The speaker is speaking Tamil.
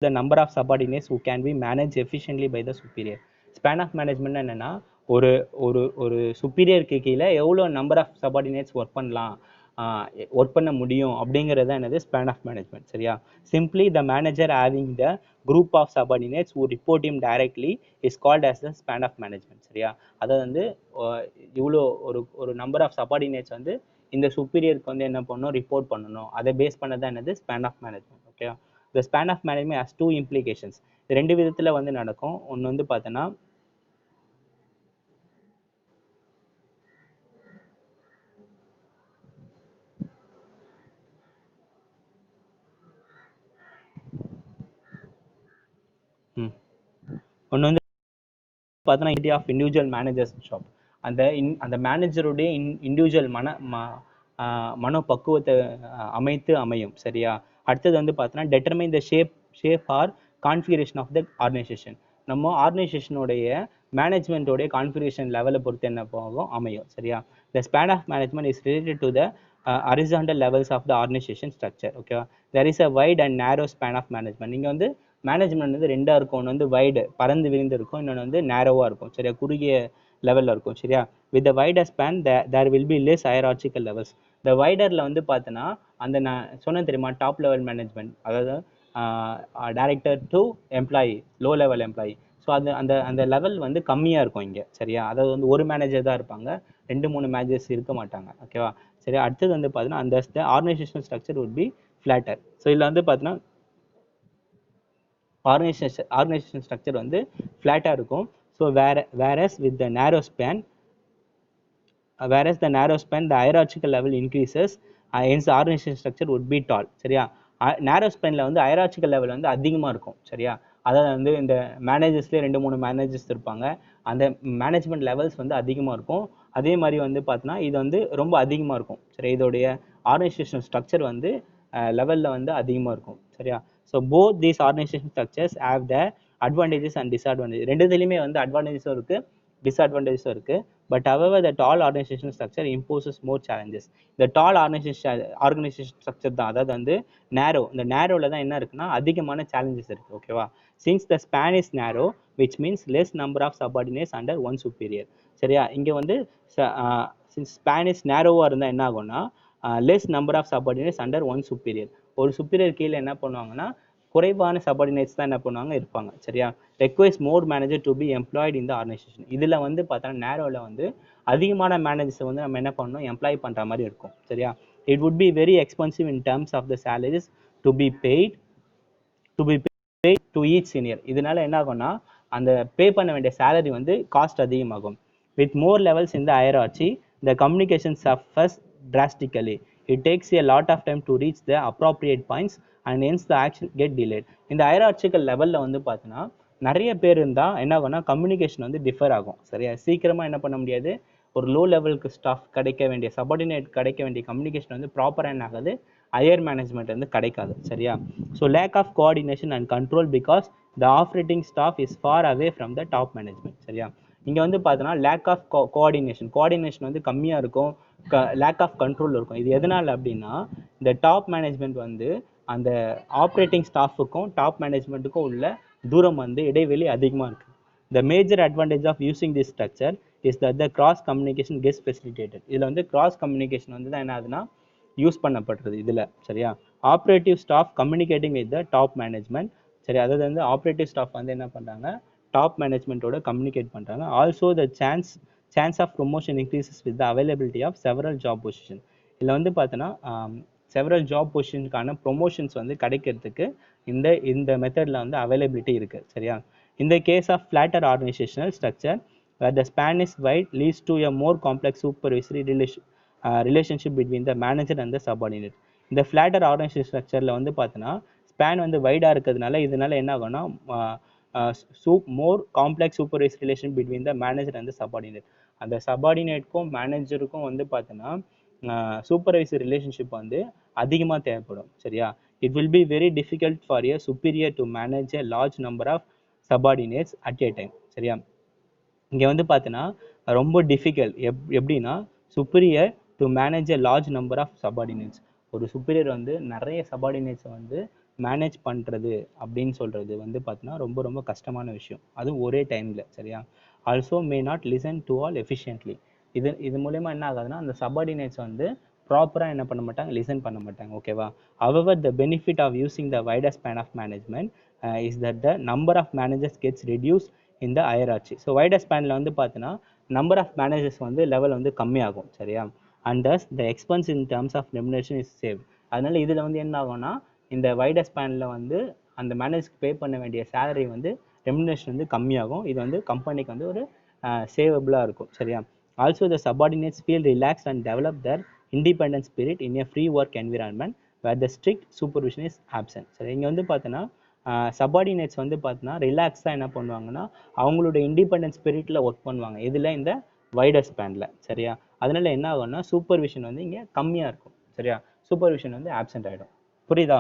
the number of subordinates who can be managed efficiently by the superior. Span of management என்னன்னா ஒரு ஒரு ஒரு சுப்பீரியருக்கு கீழே எவ்வளோ நம்பர் ஆஃப் சபார்டினேட்ஸ் ஒர்க் பண்ண முடியும் அப்படிங்கிறது என்னது ஸ்பேன் ஆஃப் மேனேஜ்மெண்ட். சரியா? Simply the manager having the group of subordinates who report him directly is called as the span of management. சரியா? அதாவது வந்து இவ்வளோ ஒரு ஒரு நம்பர் ஆஃப் சபார்டினேட்ஸ் வந்து இந்த சுப்பீரியருக்கு வந்து என்ன பண்ணணும், ரிப்போர்ட் பண்ணணும். அதை பேஸ் பண்ணதான் என்னது span of management. Okay, the span of management has two implications. இது ரெண்டு விதத்துல வந்து நடக்கும். ஒன்று வந்து பார்த்தோன்னா ஒன்று வந்து பார்த்தோன்னா idea of individual manager's job. அந்த மேனேஜருடைய இண்டிவிஜுவல் மனப்பக்குவத்தை அமைத்து அமையும். சரியா? அடுத்தது வந்து பார்த்தோன்னா determine the shape or configuration of the organisation. நம்ம ஆர்கனைசேஷனுடைய மேனேஜ்மெண்ட்டோடைய கான்ஃபிகரேஷன் லெவலை பொறுத்து என்ன போகும் அமையும். சரியா? The span of management is related to the horizontal levels of the organization structure. ஓகேவா? there is a wide and narrow span of management. இங்கே வந்து மேனேஜ்மெண்ட் வந்து ரெண்டாக இருக்கும். ஒன்று வந்து வைடு, பறந்து விரிந்து இருக்கும். இன்னொன்று வந்து நேரோவாக இருக்கும். சரியா? குறுகிய லெவலில் இருக்கும். சரியா? With the wider span there will be less hierarchical levels. இந்த வைடரில் வந்து பார்த்தோன்னா அந்த நான் சொன்னேன் தெரியுமா, டாப் லெவல் மேனேஜ்மெண்ட், அதாவது director to employee, low level employee. So அது அந்த அந்த லெவல் வந்து கம்மியாக இருக்கும் இங்கே. சரியா? அதாவது வந்து ஒரு மேனேஜர் தான் இருப்பாங்க, 2-3 மேனேஜர்ஸ் இருக்க மாட்டாங்க. ஓகேவா? சரி, அடுத்தது வந்து பார்த்தீங்கன்னா அந்த organisational structure would be flatter. So இதில் வந்து பார்த்தீங்கன்னா ஆர்கனைசேஷன் ஸ்ட்ரக்சர் வந்து ஃப்ளாட்டாக இருக்கும். So whereas with the narrow span, the hierarchical level increases, hence the organization structure would be tall. சரியா? நேரோ ஸ்பேனில் வந்து ஹையரார்ச்சிக்கல் லெவல் வந்து அதிகமாக இருக்கும். சரியா? அதாவது வந்து இந்த மேனேஜர்ஸ்லேயே 2-3 மேனேஜர்ஸ் இருப்பாங்க. அந்த மேனேஜ்மெண்ட் லெவல்ஸ் வந்து அதிகமாக இருக்கும். அதே மாதிரி வந்து பார்த்தோன்னா இது வந்து ரொம்ப அதிகமாக இருக்கும். சரி, இதோடைய ஆர்கனைசேஷன் ஸ்ட்ரக்சர் வந்து லெவலில் வந்து அதிகமாக இருக்கும். சரியா? So both these organisation structures have the advantages and disadvantage. ரெண்டுத்துலையுமே வந்து அட்வான்டேஜஸும் இருக்குது, டிஸ்அட்வான்டேஜஸும் இருக்குது. But however the tall organization structure imposes more challenges. இந்த டால் ஆர்கனைசேஷன் ஸ்ட்ரக்சர் தான், அதாவது வந்து நேரோ, இந்த நேரோவில் தான் என்ன இருக்குன்னா அதிகமான சேலஞ்சஸ் இருக்குது. ஓகேவா? சின்ஸ் த ஸ்பேன் இஸ் நேரோ which means less number of subordinates under one superior. சரியா? இங்கே வந்து சின்ஸ் ஸ்பேன் இஸ் நேரோவாக இருந்தால் என்ன ஆகும்னா less number of subordinates under one superior. ஒரு சுப்பீரியர் கீழே என்ன பண்ணுவாங்கன்னா குறைவான சபார்டினேட்ஸ் தான் என்ன பண்ணுவாங்க இருப்பாங்க. சரியா? Requires more manager to be employed in the organisation. இதில் வந்து பார்த்தோன்னா நேரோவில் வந்து அதிகமான மேனேஜர்ஸை வந்து நம்ம என்ன பண்ணணும், எம்ப்ளாய் பண்ணுற மாதிரி இருக்கும். சரியா? It would be very expensive in terms of the salaries to be paid to each senior. இதனால என்ன ஆகும்னா அந்த பே பண்ண வேண்டிய சேலரி வந்து காஸ்ட் அதிகமாகும். With more levels in the hierarchy the communication suffers drastically. It takes a lot of time to reach the appropriate points and hence the action get delayed. இந்த ஹையரார்ச்சிக்கல் லெவலில் வந்து பார்த்தீங்கன்னா நிறைய பேர் இருந்தால் என்ன ஆகும்னா கம்யூனிகேஷன் வந்து டிஃபர் ஆகும். சரியா? சீக்கிரமாக என்ன பண்ண முடியாது, ஒரு லோ லெவலுக்கு ஸ்டாஃப் கிடைக்க வேண்டிய சபார்டினேட் கிடைக்க வேண்டிய கம்யூனிகேஷன் வந்து ப்ராப்பராக என்ன ஆகாது, ஹையர் மேனேஜ்மெண்ட் வந்து கிடைக்காது. சரியா? So lack of coordination and control because the operating staff is far away from the top management. சரியா? இங்கே வந்து பார்த்தோன்னா லேக் ஆஃப் கோஆர்டினேஷன் வந்து கம்மியாக இருக்கும், லேக் ஆஃப் கண்ட்ரோல் இருக்கும். இது எதனால் அப்படின்னா இந்த டாப் மேனேஜ்மெண்ட் வந்து அந்த ஆப்ரேட்டிங் ஸ்டாஃபுக்கும் டாப் மேனேஜ்மெண்ட்டுக்கும் உள்ள தூரம் வந்து இடைவெளி அதிகமாக இருக்குது. The major advantage of using this structure is that the cross communication gets facilitated. இதில் வந்து கிராஸ் கம்யூனிகேஷன் வந்து தான் என்ன ஆகுதுன்னா யூஸ் பண்ணப்படுறது இதில். சரியா? Operative staff communicating with the top management. சரி, அதாவது வந்து ஆப்ரேட்டிவ் ஸ்டாஃப் வந்து என்ன பண்ணுறாங்க, டாப் மேனேஜ்மெண்ட்டோட கம்யூனிகேட் பண்ணுறாங்க. Also the chance of promotion increases with the availability of several job position. இதில் வந்து பார்த்தோன்னா செவரல் ஜாப் பொசிஷனுக்கான ப்ரொமோஷன்ஸ் வந்து கிடைக்கிறதுக்கு இந்த மெத்தடில் வந்து அவைலபிலிட்டி இருக்குது. சரியா? இந்த case of flatter organisational structure where the span is wide leads to a more complex supervisory relationship between the manager and the subordinate. இந்த ஃப்ளாட்டர் ஆர்கனைசேஷன் ஸ்ட்ரக்சரில் வந்து பார்த்தோன்னா ஸ்பேன் வந்து வைடாக இருக்கிறதுனால இதனால என்ன ஆகும்னா மோர் complex supervise relation between the manager and the subordinate. அந்த சபார்டினேட்க்கும் மேனேஜருக்கும் வந்து பார்த்தோன்னா சூப்பர்வைசர் ரிலேஷன்ஷிப் வந்து அதிகமாக தேவைப்படும். சரியா? It will be very difficult for a superior to manage a large number of subordinates at a time. சரியா? இங்கே வந்து பார்த்தோன்னா ரொம்ப டிஃபிகல்ட் எப்படின்னா superior to manage a large number of subordinates. ஒரு சுப்பீரியர் வந்து நிறைய சபார்டினேட்ஸை வந்து மேனேஜ் பண்ணுறது அப்படின்னு சொல்கிறது வந்து பார்த்தீங்கன்னா ரொம்ப ரொம்ப கஷ்டமான விஷயம், அதுவும் ஒரே டைமில். சரியா? Also may not listen to all efficiently. இது மூலயமா என்ன ஆகாதுன்னா அந்த சபார்டினேட்ஸ் வந்து ப்ராப்பராக என்ன பண்ண மாட்டாங்க, லிசன் பண்ண மாட்டாங்க. ஓகேவா? however the benefit of using the wider span of management is that the number of managers gets reduced in the hierarchy. So wider spanல வந்து பார்த்தீங்கன்னா நம்பர் ஆஃப் மேனேஜர்ஸ் வந்து லெவல் வந்து கம்மியாகும். சரியா? and thus the expense in terms of remuneration is saved. அதனால இதில் வந்து என்ன ஆகும்னா இந்த wider spanல வந்து அந்த மேனேஜருக்கு பே பண்ண வேண்டிய சேலரி வந்து ரெமுனரேஷன் வந்து கம்மியாகும். இது வந்து கம்பெனிக்கு வந்து ஒரு சேவபிளாக இருக்கும். சரியா? Also the subordinates feel relax and develop their independent spirit in a free work environment where the strict supervision is absent. சரி, இங்கே வந்து பார்த்தீங்கன்னா சபார்டினேட்ஸ் வந்து பார்த்தீங்கன்னா ரிலாக்ஸாக என்ன பண்ணுவாங்கன்னா அவங்களோட இண்டிபெண்டன்ஸ் ஸ்பிரிட்டில் ஒர்க் பண்ணுவாங்க. இதில் இந்த வைடர் ஸ்பேனில். சரியா? அதனால என்ன ஆகும்னா சூப்பர்விஷன் வந்து இங்கே கம்மியாக இருக்கும். சரியா? சூப்பர்விஷன் வந்து ஆப்சென்ட் ஆகிடும். புரியுதா?